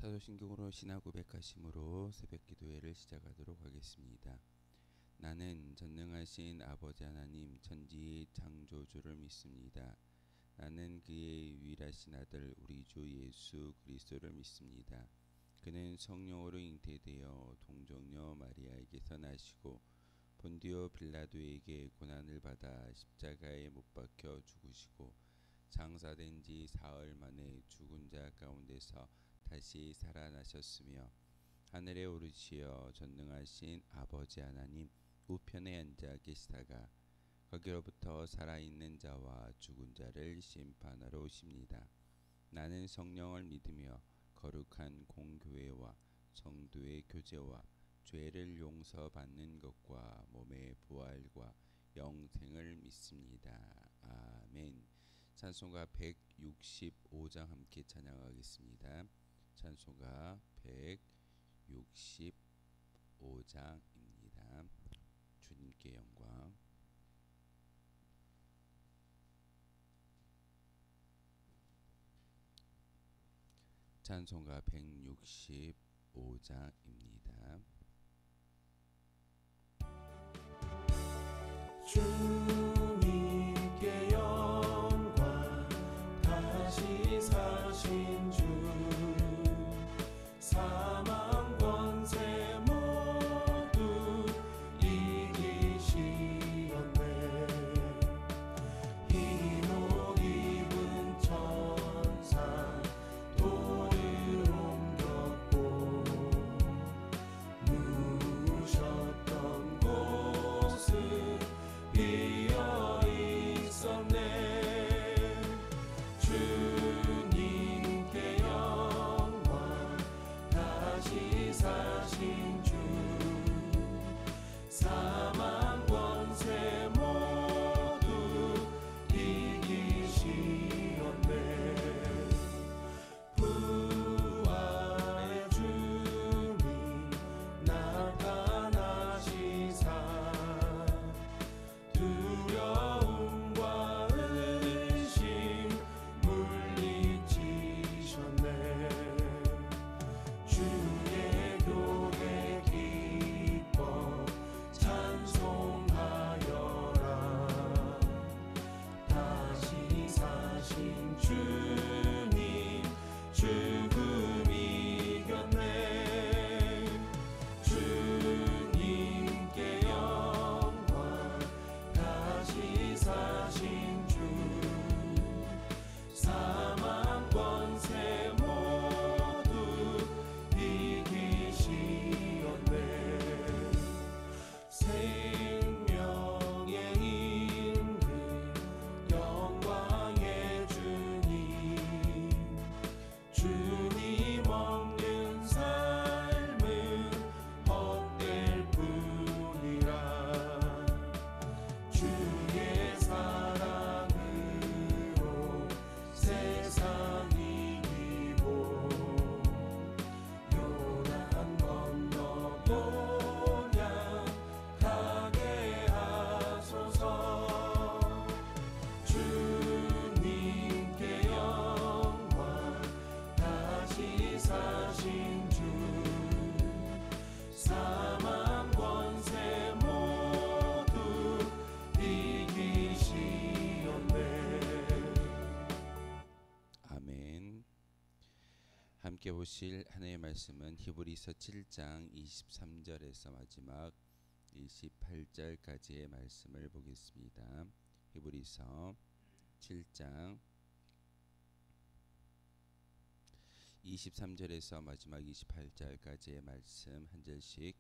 사도신경으로 신앙 고백하심으로 새벽 기도회를 시작하도록 하겠습니다. 나는 전능하신 아버지 하나님 천지의 창조주를 믿습니다. 나는 그의 유일하신 아들 우리 주 예수 그리스도를 믿습니다. 그는 성령으로 잉태되어 동정녀 마리아에게서 나시고 본디오 빌라도에게 고난을 받아 십자가에 못 박혀 죽으시고 장사된 지 사흘 만에 죽은 자 가운데서 다시 살아나셨으며 하늘에 오르시어 전능하신 아버지 하나님 우편에 앉아 계시다가 거기로부터 살아있는 자와 죽은 자를 심판하러 오십니다. 나는 성령을 믿으며 거룩한 공교회와 성도의 교제와 죄를 용서받는 것과 몸의 부활과 영생을 믿습니다. 아멘. 찬송가 165장 함께 찬양하겠습니다. 찬송가 165장입니다. 주님께 영광. 찬송가 165장입니다. 주님께 영광. 다시 사신 주 사망 권세 모두 이기시었네. 흰옷 입은 천사 돌을 옮겼고 누우셨던 곳은 비어 있었네. 주님께 영광. 다시 사신 주 사망 권세 모두 이기시었네. 부활의 주님 나타나시사 두려움과 의심 물리치셨네. 주의 교회 기뻐 찬송하여라. 다시 사신 주님 죽음 이겼네. 주님께 영광. 다시 사신 주 사망 권세 모두 이기시었네. 생명의 인들 영광의 주님. 주님 없는 삶은 헛될 뿐이라. 주의 사랑으로 세상 이기고 요단 건너 번역하게 하소서. 주님께 영광. 다시 사신 주 사망 권세 모두 이기시었네. 아멘. 함께 보실 하나님의 말씀은 히브리서 7장 23절에서 마지막 28절까지의 말씀을 보겠습니다. 히브리서 7장 23절에서 마지막 28절까지의 말씀 한 절씩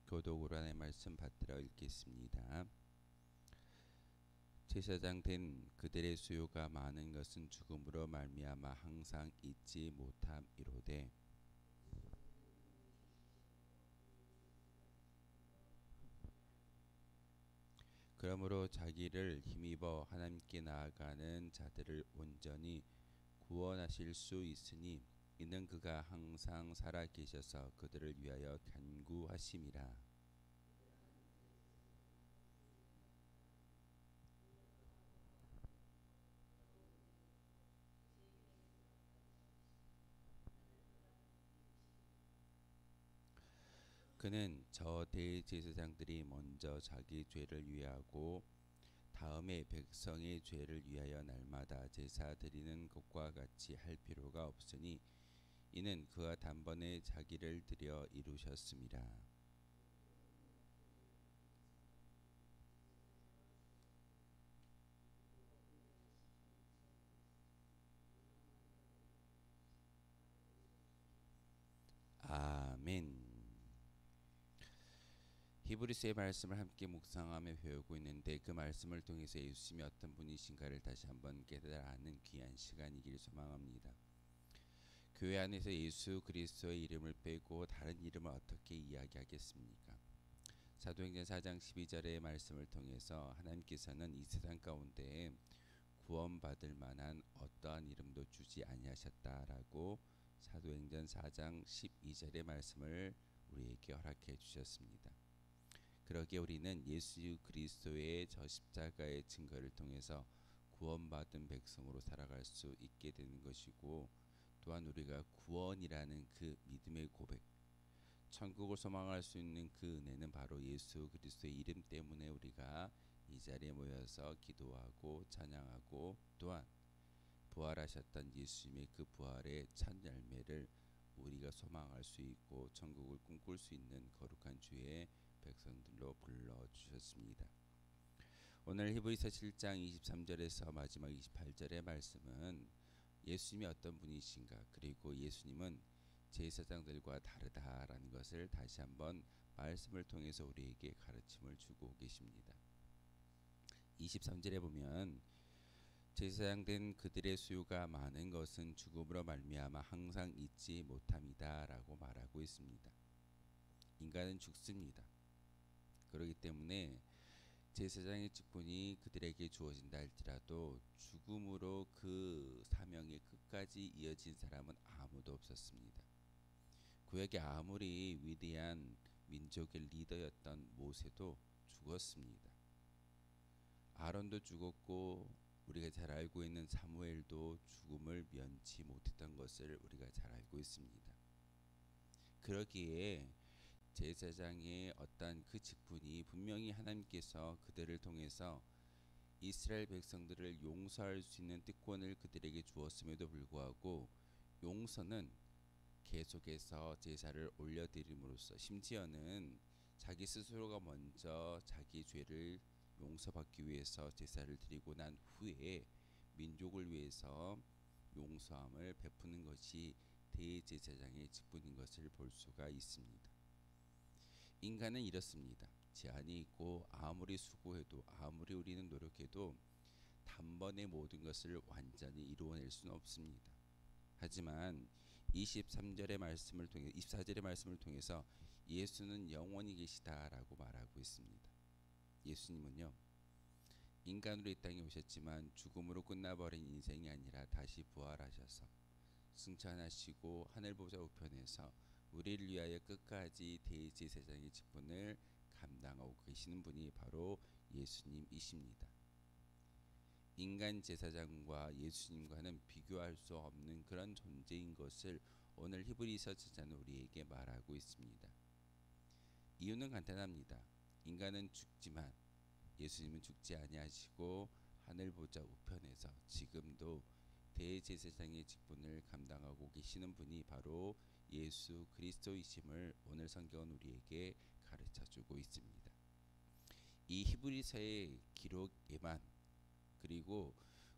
교독으로 하나님의 말씀 받들어 읽겠습니다. 제사장 된 그들의 수요가 많은 것은 죽음으로 말미암아 항상 잊지 못함이로되 그러므로 자기를 힘입어 하나님께 나아가는 자들을 온전히 구원하실 수 있으니 이는 그가 항상 살아 계셔서 그들을 위하여 간구하심이라. 그는 저 대제사장들이 먼저 자기 죄를 위하고 다음에 백성의 죄를 위하여 날마다 제사 드리는 것과 같이 할 필요가 없으니 이는 그가 단번에 자기를 드려 이루셨습니다. 아멘. 히브리서의 말씀을 함께 묵상하며 배우고 있는데 그 말씀을 통해서 예수님이 어떤 분이신가를 다시 한번 깨달아가는 귀한 시간이길 소망합니다. 교회 안에서 예수 그리스도의 이름을 빼고 다른 이름을 어떻게 이야기하겠습니까? 사도행전 4장 12절의 말씀을 통해서 하나님께서는 이 세상 가운데 구원받을 만한 어떠한 이름도 주지 아니하셨다라고 사도행전 4장 12절의 말씀을 우리에게 허락해 주셨습니다. 그러기에 우리는 예수 그리스도의 저 십자가의 증거를 통해서 구원받은 백성으로 살아갈 수 있게 되는 것이고, 또한 우리가 구원이라는 그 믿음의 고백, 천국을 소망할 수 있는 그 은혜는 바로 예수 그리스도의 이름 때문에 우리가 이 자리에 모여서 기도하고 찬양하고, 또한 부활하셨던 예수님의 그 부활의 첫 열매를 우리가 소망할 수 있고 천국을 꿈꿀 수 있는 거룩한 주의 백성들로 불러주셨습니다. 오늘 히브리서 7장 23절에서 마지막 28절의 말씀은 예수님이 어떤 분이신가, 그리고 예수님은 제사장들과 다르다라는 것을 다시 한번 말씀을 통해서 우리에게 가르침을 주고 계십니다. 23절에 보면 제사장된 그들의 수요가 많은 것은 죽음으로 말미암아 항상 잊지 못함이다라고 말하고 있습니다. 인간은 죽습니다. 그렇기 때문에 제사장의 직분이 그들에게 주어진다 할지라도 죽음으로 그 사명이 끝까지 이어진 사람은 아무도 없었습니다. 구약에 아무리 위대한 민족의 리더였던 모세도 죽었습니다. 아론도 죽었고 우리가 잘 알고 있는 사무엘도 죽음을 면치 못했던 것을 우리가 잘 알고 있습니다. 그러기에 제사장의 어떤 그 직분이 분명히 하나님께서 그들을 통해서 이스라엘 백성들을 용서할 수 있는 특권을 그들에게 주었음에도 불구하고 용서는 계속해서 제사를 올려드림으로써, 심지어는 자기 스스로가 먼저 자기 죄를 용서받기 위해서 제사를 드리고 난 후에 민족을 위해서 용서함을 베푸는 것이 대제사장의 직분인 것을 볼 수가 있습니다. 인간은 이렇습니다. 제한이 있고 아무리 수고해도 아무리 우리는 노력해도 단번에 모든 것을 완전히 이루어낼 수는 없습니다. 하지만 23절의 말씀을 통해 24절의 말씀을 통해서 예수는 영원히 계시다라고 말하고 있습니다. 예수님은요, 인간으로 이 땅에 오셨지만 죽음으로 끝나버린 인생이 아니라 다시 부활하셔서 승천하시고 하늘 보좌 우편에서 우리를 위하여 끝까지 대제사장의 직분을 감당하고 계시는 분이 바로 예수님이십니다. 인간 제사장과 예수님과는 비교할 수 없는 그런 존재인 것을 오늘 히브리서 저자는 우리에게 말하고 있습니다. 이유는 간단합니다. 인간은 죽지만 예수님은 죽지 아니하시고 하늘 보좌 우편에서 지금도 대제사장의 직분을 감당하고 계시는 분이 바로 예수 그리스도이심을 오늘 성경은 우리에게 가르쳐주고 있습니다. 이 히브리서의 기록에만, 그리고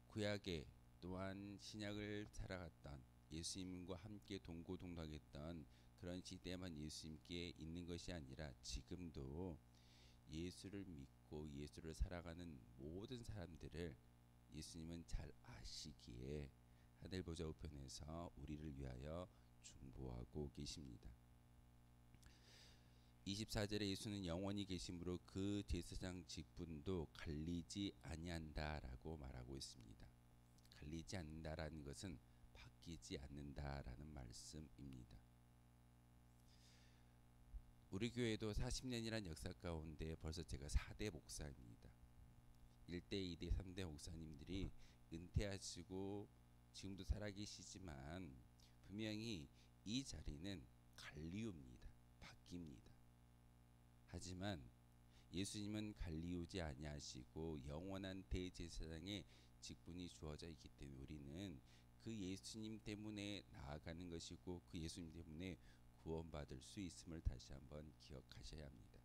구약에 또한 신약을 살아갔던 예수님과 함께 동고동락했던 그런 시대에만 예수님께 있는 것이 아니라 지금도 예수를 믿고 예수를 살아가는 모든 사람들을 예수님은 잘 아시기에 하늘 보좌 우편에서 우리를 위하여 중보하고 계십니다. 24절에 예수는 영원히 계심으로 그 제사장 직분도 갈리지 아니한다라고 말하고 있습니다. 갈리지 않는다라는 것은 바뀌지 않는다라는 말씀입니다. 우리 교회도 40년이란 역사 가운데 벌써 제가 4대 목사입니다. 1대, 2대, 3대 목사님들이 은퇴하시고 지금도 살아계시지만 분명히 이 자리는 갈리옵니다. 바뀝니다. 하지만 예수님은 갈리우지 아니하시고 영원한 대제사장의 직분이 주어져 있기 때문에 우리는 그 예수님 때문에 나아가는 것이고 그 예수님 때문에 구원받을 수 있음을 다시 한번 기억하셔야 합니다.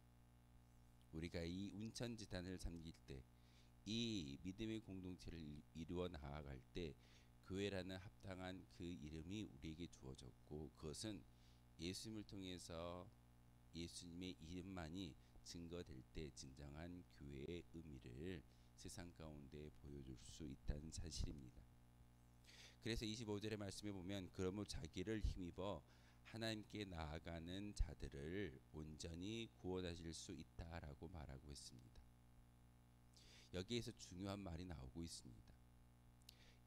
우리가 이 운천지단을 섬길 때, 이 믿음의 공동체를 이루어 나아갈 때 교회라는 합당한 그 이름이 우리에게 주어졌고, 그것은 예수님을 통해서 예수님의 이름만이 증거될 때 진정한 교회의 의미를 세상 가운데 보여줄 수 있다는 사실입니다. 그래서 25절의 말씀에 보면 그러므로 자기를 힘입어 하나님께 나아가는 자들을 온전히 구원하실 수 있다라고 말하고 있습니다. 여기에서 중요한 말이 나오고 있습니다.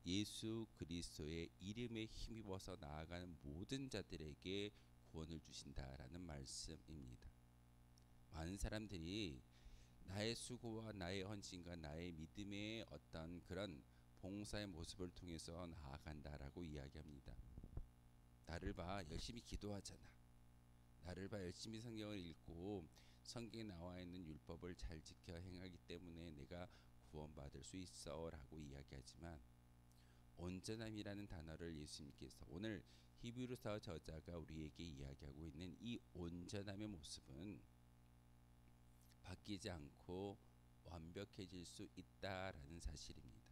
예수 그리스도의 이름에 힘입어서 나아가는 모든 자들에게 구원을 주신다라는 말씀입니다. 많은 사람들이 나의 수고와 나의 헌신과 나의 믿음의 어떤 그런 봉사의 모습을 통해서 나아간다라고 이야기합니다. 나를 봐, 열심히 기도하잖아. 나를 봐, 열심히 성경을 읽고 성경에 나와 있는 율법을 잘 지켜 행하기 때문에 내가 구원받을 수 있어 라고 이야기하지만, 온전함이라는 단어를 예수님께서 오늘 히브리서 저자가 우리에게 이야기하고 있는 이 온전함의 모습은 바뀌지 않고 완벽해질 수 있다라는 사실입니다.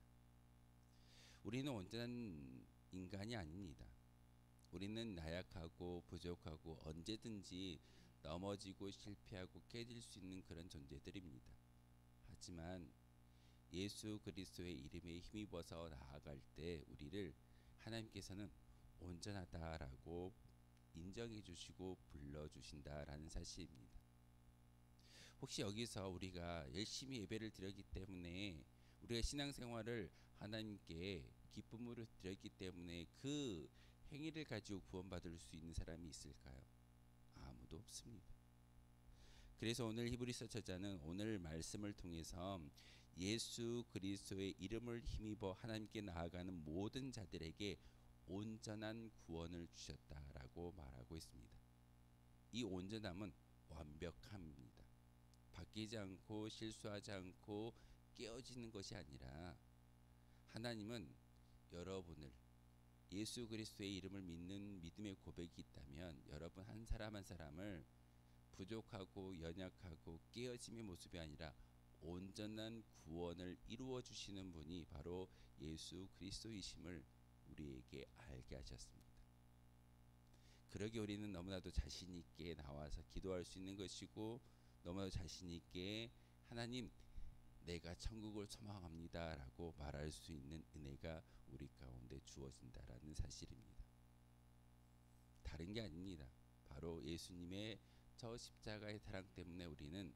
우리는 온전한 인간이 아닙니다. 우리는 나약하고 부족하고 언제든지 넘어지고 실패하고 깨질 수 있는 그런 존재들입니다. 하지만 예수 그리스도의 이름에 힘입어서 나아갈 때 우리를 하나님께서는 온전하다라고 인정해 주시고 불러 주신다라는 사실입니다. 혹시 여기서 우리가 열심히 예배를 드렸기 때문에, 우리가 신앙생활을 하나님께 기쁨으로 드렸기 때문에 그 행위를 가지고 구원받을 수 있는 사람이 있을까요? 아무도 없습니다. 그래서 오늘 히브리서 저자는 오늘 말씀을 통해서 예수 그리스도의 이름을 힘입어 하나님께 나아가는 모든 자들에게 온전한 구원을 주셨다라고 말하고 있습니다. 이 온전함은 완벽함입니다. 바뀌지 않고 실수하지 않고 깨어지는 것이 아니라, 하나님은 여러분을 예수 그리스도의 이름을 믿는 믿음의 고백이 있다면 여러분 한 사람 한 사람을 부족하고 연약하고 깨어짐의 모습이 아니라 온전한 구원을 이루어 주시는 분이 바로 예수 그리스도이심을 우리에게 알게 하셨습니다. 그러기에 우리는 너무나도 자신 있게 나와서 기도할 수 있는 것이고, 너무나도 자신 있게 하나님, 내가 천국을 소망합니다 라고 말할 수 있는 은혜가 우리 가운데 주어진다라는 사실입니다. 다른 게 아닙니다. 바로 예수님의 저 십자가의 사랑 때문에 우리는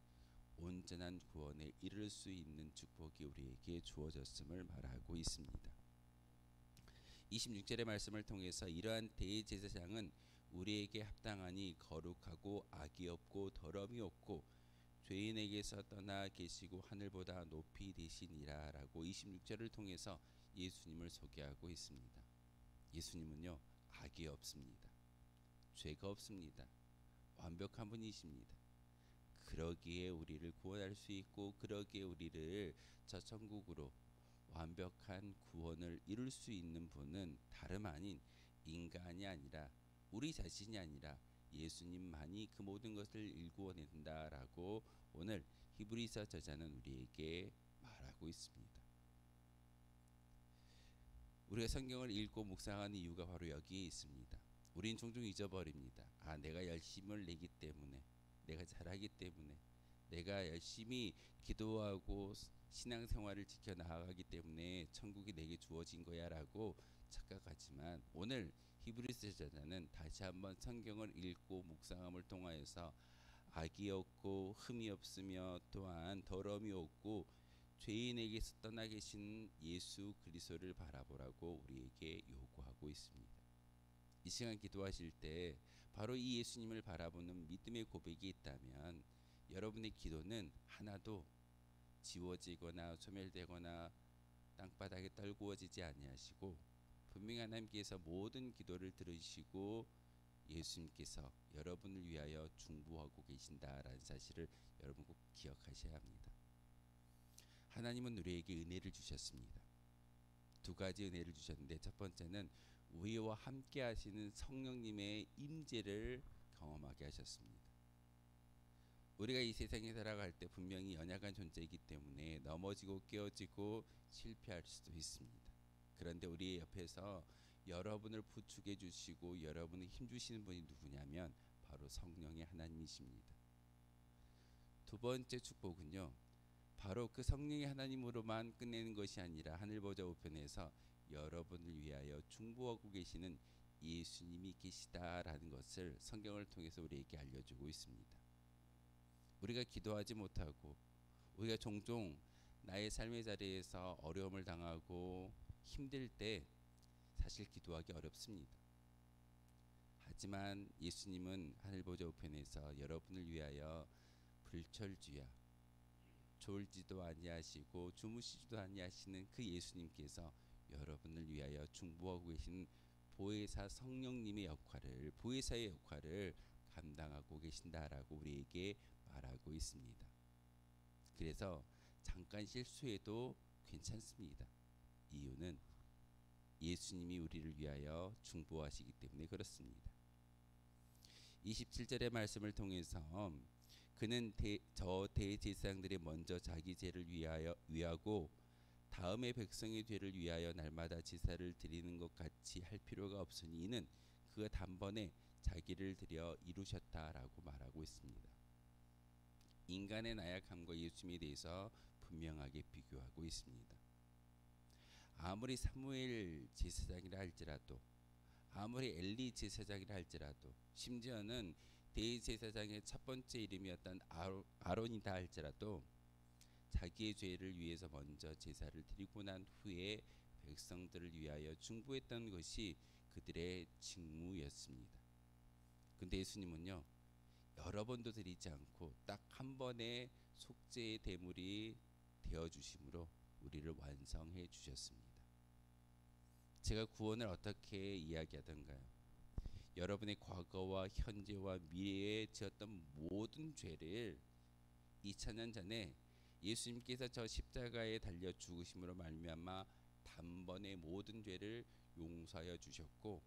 온전한 구원에 이를 수 있는 축복이 우리에게 주어졌음을 말하고 있습니다. 26절의 말씀을 통해서 이러한 대제사장은 우리에게 합당하니 거룩하고 악이 없고 더러움이 없고 죄인에게서 떠나 계시고 하늘보다 높이 되시니라 라고 26절을 통해서 예수님을 소개하고 있습니다. 예수님은요, 악이 없습니다. 죄가 없습니다. 완벽한 분이십니다. 그러기에 우리를 구원할 수 있고, 그러기에 우리를 저 천국으로 완벽한 구원을 이룰 수 있는 분은 다름 아닌 인간이 아니라, 우리 자신이 아니라 예수님만이 그 모든 것을 일구어낸다라고 오늘 히브리서 저자는 우리에게 말하고 있습니다. 우리가 성경을 읽고 묵상하는 이유가 바로 여기에 있습니다. 우린 종종 잊어버립니다. 내가 열심을 내기 때문에, 내가 잘하기 때문에, 내가 열심히 기도하고 신앙생활을 지켜 나아가기 때문에 천국이 내게 주어진 거야 라고 착각하지만, 오늘 히브리서 저자는 다시 한번 성경을 읽고 묵상함을 통하여서 악이 없고 흠이 없으며 또한 더러움이 없고 죄인에게서 떠나 계신 예수 그리스도를 바라보라고 우리에게 요구하고 있습니다. 이 시간 기도하실 때 바로 이 예수님을 바라보는 믿음의 고백이 있다면 여러분의 기도는 하나도 지워지거나 소멸되거나 땅바닥에 떨구어지지 아니하시고, 분명히 하나님께서 모든 기도를 들으시고 예수님께서 여러분을 위하여 중보하고 계신다라는 사실을 여러분 꼭 기억하셔야 합니다. 하나님은 우리에게 은혜를 주셨습니다. 두 가지 은혜를 주셨는데, 첫 번째는 우리와 함께 하시는 성령님의 임재를 경험하게 하셨습니다. 우리가 이 세상에 살아갈 때 분명히 연약한 존재이기 때문에 넘어지고 깨어지고 실패할 수도 있습니다. 그런데 우리의 옆에서 여러분을 부축해 주시고 여러분을 힘주시는 분이 누구냐면 바로 성령의 하나님이십니다. 두 번째 축복은요, 바로 그 성령의 하나님으로만 끝내는 것이 아니라 하늘 보좌 우편에서 여러분을 위하여 중보하고 계시는 예수님이 계시다라는 것을 성경을 통해서 우리에게 알려주고 있습니다. 우리가 기도하지 못하고 우리가 종종 나의 삶의 자리에서 어려움을 당하고 힘들 때 사실 기도하기 어렵습니다. 하지만 예수님은 하늘 보좌 우편에서 여러분을 위하여 불철주야 졸지도 아니하시고 주무시지도 아니하시는 그 예수님께서 여러분을 위하여 중보하고 계시는 보혜사 성령님의 역할을, 보혜사의 역할을 감당하고 계신다라고 우리에게 말하고 있습니다. 그래서 잠깐 실수해도 괜찮습니다. 이유는 예수님이 우리를 위하여 중보하시기 때문에 그렇습니다. 27절의 말씀을 통해서 그는 저 대제사장들이 먼저 자기 죄를 위하고 다음에 백성의 죄를 위하여 날마다 제사를 드리는 것 같이 할 필요가 없으니 이는 그가 단번에 자기를 드려 이루셨다라고 말하고 있습니다. 인간의 나약함과 예수님에 대해서 분명하게 비교하고 있습니다. 아무리 사무엘 제사장이라 할지라도, 아무리 엘리 제사장이라 할지라도, 심지어는 대제사장의 첫 번째 이름이었던 아론이다 할지라도 자기의 죄를 위해서 먼저 제사를 드리고 난 후에 백성들을 위하여 중보했던 것이 그들의 직무였습니다. 근데 예수님은요, 여러 번도 드리지 않고 딱 한 번의 속죄의 대물이 되어 주심으로 우리를 완성해 주셨습니다. 제가 구원을 어떻게 이야기하던가요? 여러분의 과거와 현재와 미래에 지었던 모든 죄를 2000년 전에 예수님께서 저 십자가에 달려 죽으심으로 말미암아 단번에 모든 죄를 용서하여 주셨고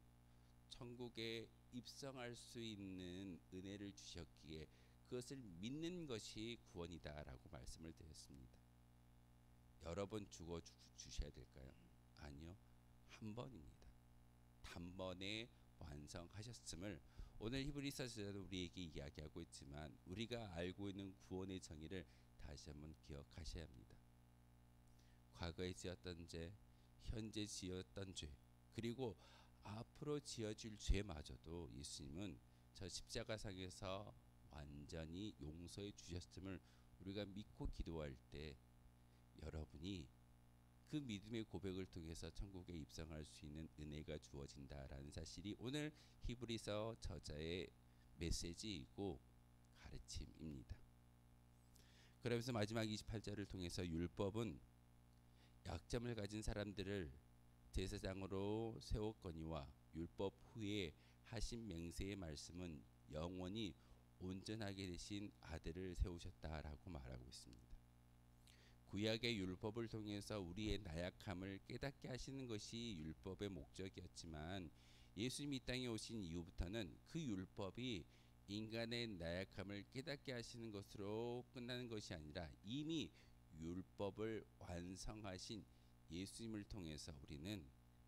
천국에 입성할 수 있는 은혜를 주셨기에 그것을 믿는 것이 구원이다라고 말씀을 드렸습니다. 여러 번 죽어 주셔야 될까요? 아니요, 한 번입니다. 단번에 완성하셨음을 오늘 히브리서에서도 우리에게 이야기하고 있지만 우리가 알고 있는 구원의 정의를 다시 한번 기억하셔야 합니다. 과거에 지었던 죄, 현재 지었던 죄, 그리고 앞으로 지어질 죄마저도 예수님은 저 십자가상에서 완전히 용서해 주셨음을 우리가 믿고 기도할 때 여러분이 그 믿음의 고백을 통해서 천국에 입성할 수 있는 은혜가 주어진다라는 사실이 오늘 히브리서 저자의 메시지이고 가르침입니다. 그러면서 마지막 28절을 통해서 율법은 약점을 가진 사람들을 제사장으로 세웠거니와 율법 후에 하신 맹세의 말씀은 영원히 온전하게 되신 아들을 세우셨다라고 말하고 있습니다. 구약의 율법을 통해서 우리의 나약함을 깨닫게 하시는 것이 율법의 목적이었지만 예수님이 이 땅에 오신 이후부터는 그 율법이 인간의 나약함을 깨닫게 하시는 것으로 끝나는 것이 아니라 이미 율법을 완성하신 예수님을 통해서 우리는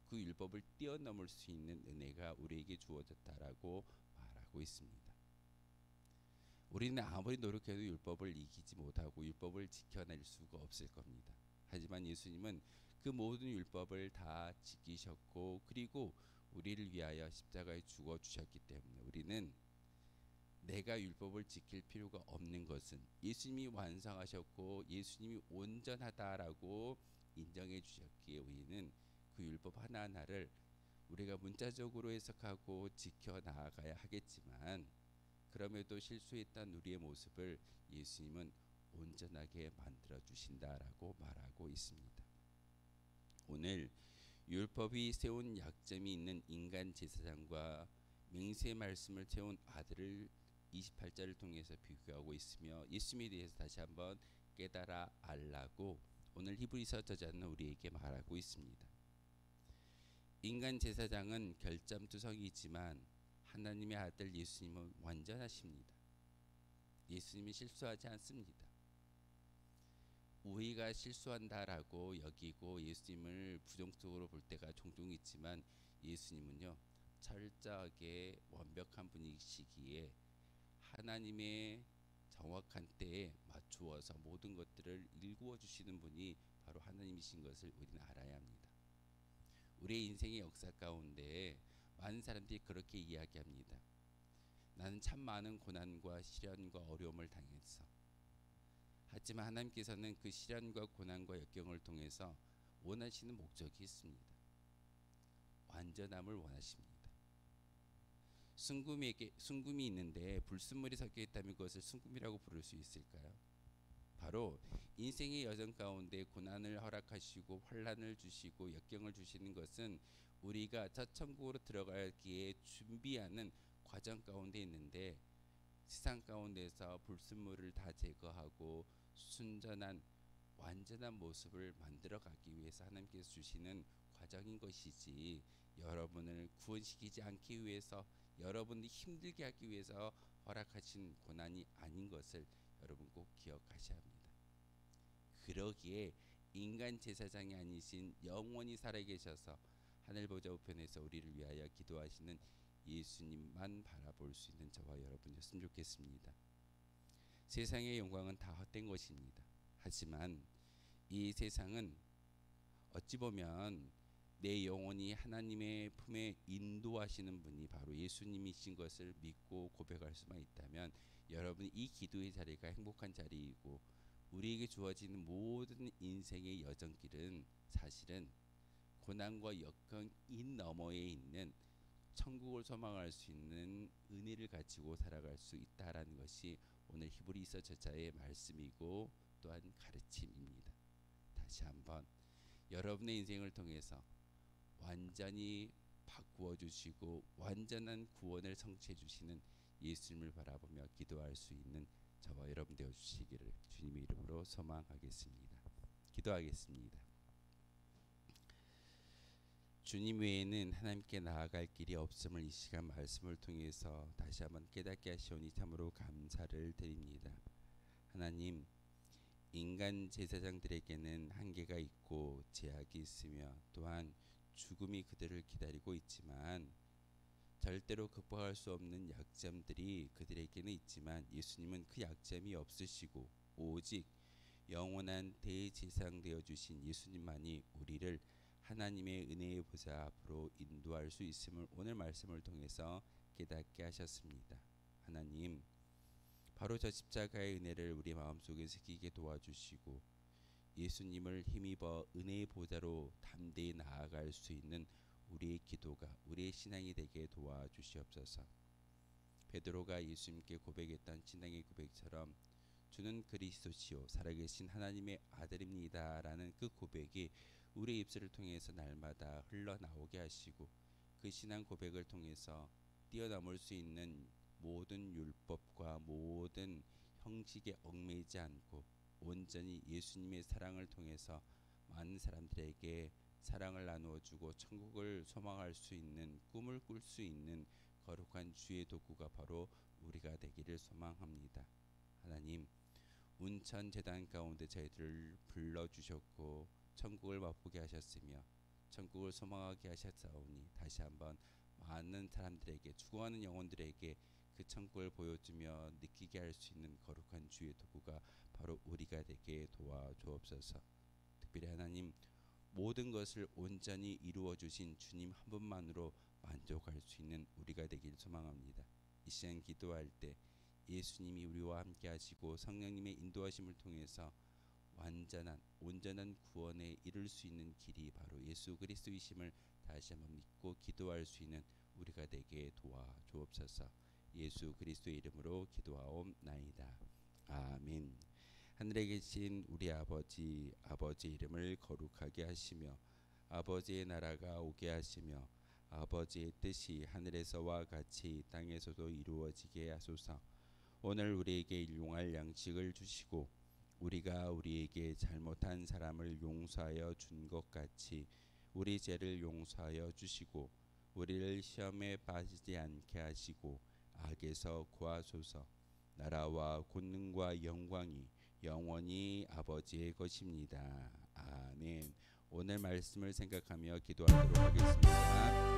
그 율법을 뛰어넘을 수 있는 은혜가 우리에게 주어졌다라고 말하고 있습니다. 우리는 아무리 노력해도 율법을 이기지 못하고 율법을 지켜낼 수가 없을 겁니다. 하지만 예수님은 그 모든 율법을 다 지키셨고 그리고 우리를 위하여 십자가에 죽어 주셨기 때문에 우리는 내가 율법을 지킬 필요가 없는 것은 예수님이 완성하셨고 예수님이 온전하다라고 인정해 주셨기에 우리는 그 율법 하나하나를 우리가 문자적으로 해석하고 지켜 나아가야 하겠지만 그럼에도 실수했던 우리의 모습을 예수님은 온전하게 만들어 주신다라고 말하고 있습니다. 오늘 율법이 세운 약점이 있는 인간 제사장과 맹세의 말씀을 채운 아들을 28절을 통해서 비교하고 있으며 예수님에 대해서 다시 한번 깨달아 알라고 오늘 히브리서 저자는 우리에게 말하고 있습니다. 인간 제사장은 결점투성이지만 하나님의 아들 예수님은 완전하십니다. 예수님이 실수하지 않습니다. 우리가 실수한다라고 여기고 예수님을 부정적으로 볼 때가 종종 있지만 예수님은요 철저하게 완벽한 분이시기에 하나님의 정확한 때에 맞추어서 모든 것들을 일구어 주시는 분이 바로 하나님이신 것을 우리는 알아야 합니다. 우리의 인생의 역사 가운데 많은 사람들이 그렇게 이야기합니다. 나는 참 많은 고난과 시련과 어려움을 당했어. 하지만 하나님께서는 그 시련과 고난과 역경을 통해서 원하시는 목적이 있습니다. 완전함을 원하십니다. 순금이 있는데 불순물이 섞여 있다면 그것을 순금이라고 부를 수 있을까요? 바로 인생의 여정 가운데 고난을 허락하시고 환난을 주시고 역경을 주시는 것은 우리가 첫 천국으로 들어가기에 준비하는 과정 가운데 있는데 세상 가운데서 불순물을 다 제거하고 순전한 완전한 모습을 만들어가기 위해서 하나님께서 주시는 과정인 것이지 여러분을 구원시키지 않기 위해서 여러분이 힘들게 하기 위해서 허락하신 고난이 아닌 것을 여러분 꼭 기억하셔야 합니다. 그러기에 인간 제사장이 아니신 영원히 살아계셔서 하늘 보좌 우편에서 우리를 위하여 기도하시는 예수님만 바라볼 수 있는 저와 여러분이었으면 좋겠습니다. 세상의 영광은 다 헛된 것입니다. 하지만 이 세상은 어찌 보면 내 영혼이 하나님의 품에 인도하시는 분이 바로 예수님이신 것을 믿고 고백할 수만 있다면 여러분 이 기도의 자리가 행복한 자리이고 우리에게 주어지는 모든 인생의 여정길은 사실은 고난과 역경인 너머에 있는 천국을 소망할 수 있는 은혜를 가지고 살아갈 수 있다라는 것이 오늘 히브리서 저자의 말씀이고 또한 가르침입니다. 다시 한번 여러분의 인생을 통해서 완전히 바꾸어 주시고 완전한 구원을 성취해 주시는 예수님을 바라보며 기도할 수 있는 저와 여러분 되어 주시기를 주님의 이름으로 소망하겠습니다. 기도하겠습니다. 주님 외에는 하나님께 나아갈 길이 없음을 이 시간 말씀을 통해서 다시 한번 깨닫게 하시오니 참으로 감사를 드립니다. 하나님, 인간 제사장들에게는 한계가 있고 제약이 있으며 또한 죽음이 그들을 기다리고 있지만 절대로 극복할 수 없는 약점들이 그들에게는 있지만 예수님은 그 약점이 없으시고 오직 영원한 대제사장 되어 주신 예수님만이 우리를 하나님의 은혜의 보좌 앞으로 인도할 수 있음을 오늘 말씀을 통해서 깨닫게 하셨습니다. 하나님, 바로 저 십자가의 은혜를 우리 마음속에 새기게 도와주시고 예수님을 힘입어 은혜의 보좌로 담대히 나아갈 수 있는 우리의 기도가 우리의 신앙이 되게 도와주시옵소서. 베드로가 예수님께 고백했던 신앙의 고백처럼 주는 그리스도시요 살아계신 하나님의 아들입니다라는 그 고백이 우리의 입술을 통해서 날마다 흘러나오게 하시고 그 신앙 고백을 통해서 뛰어넘을 수 있는 모든 율법과 모든 형식에 얽매이지 않고 온전히 예수님의 사랑을 통해서 많은 사람들에게 사랑을 나누어 주고 천국을 소망할 수 있는 꿈을 꿀 수 있는 거룩한 주의 도구가 바로 우리가 되기를 소망합니다. 하나님, 운천 제단 가운데 저희들을 불러주셨고 천국을 맛보게 하셨으며 천국을 소망하게 하셨사오니 다시 한번 많은 사람들에게 죽어가는 영혼들에게 그 천국을 보여주며 느끼게 할 수 있는 거룩한 주의 도구가 바로 우리가 되게 도와주옵소서. 특별히 하나님, 모든 것을 온전히 이루어 주신 주님 한 분만으로 만족할 수 있는 우리가 되길 소망합니다. 이 시간 기도할 때 예수님이 우리와 함께 하시고 성령님의 인도하심을 통해서 온전한 구원에 이를 수 있는 길이 바로 예수 그리스도이심을 다시 한번 믿고 기도할 수 있는 우리가 되게 도와주옵소서. 예수 그리스도의 이름으로 기도하옵나이다. 아멘. 하늘에 계신 우리 아버지의 이름을 거룩하게 하시며 아버지의 나라가 오게 하시며 아버지의 뜻이 하늘에서와 같이 땅에서도 이루어지게 하소서. 오늘 우리에게 일용할 양식을 주시고 우리가 우리에게 잘못한 사람을 용서하여 준 것 같이 우리 죄를 용서하여 주시고 우리를 시험에 빠지지 않게 하시고 악에서 구하소서. 나라와 권능과 영광이 영원히 아버지의 것입니다. 아멘. 오늘 말씀을 생각하며 기도하도록 하겠습니다.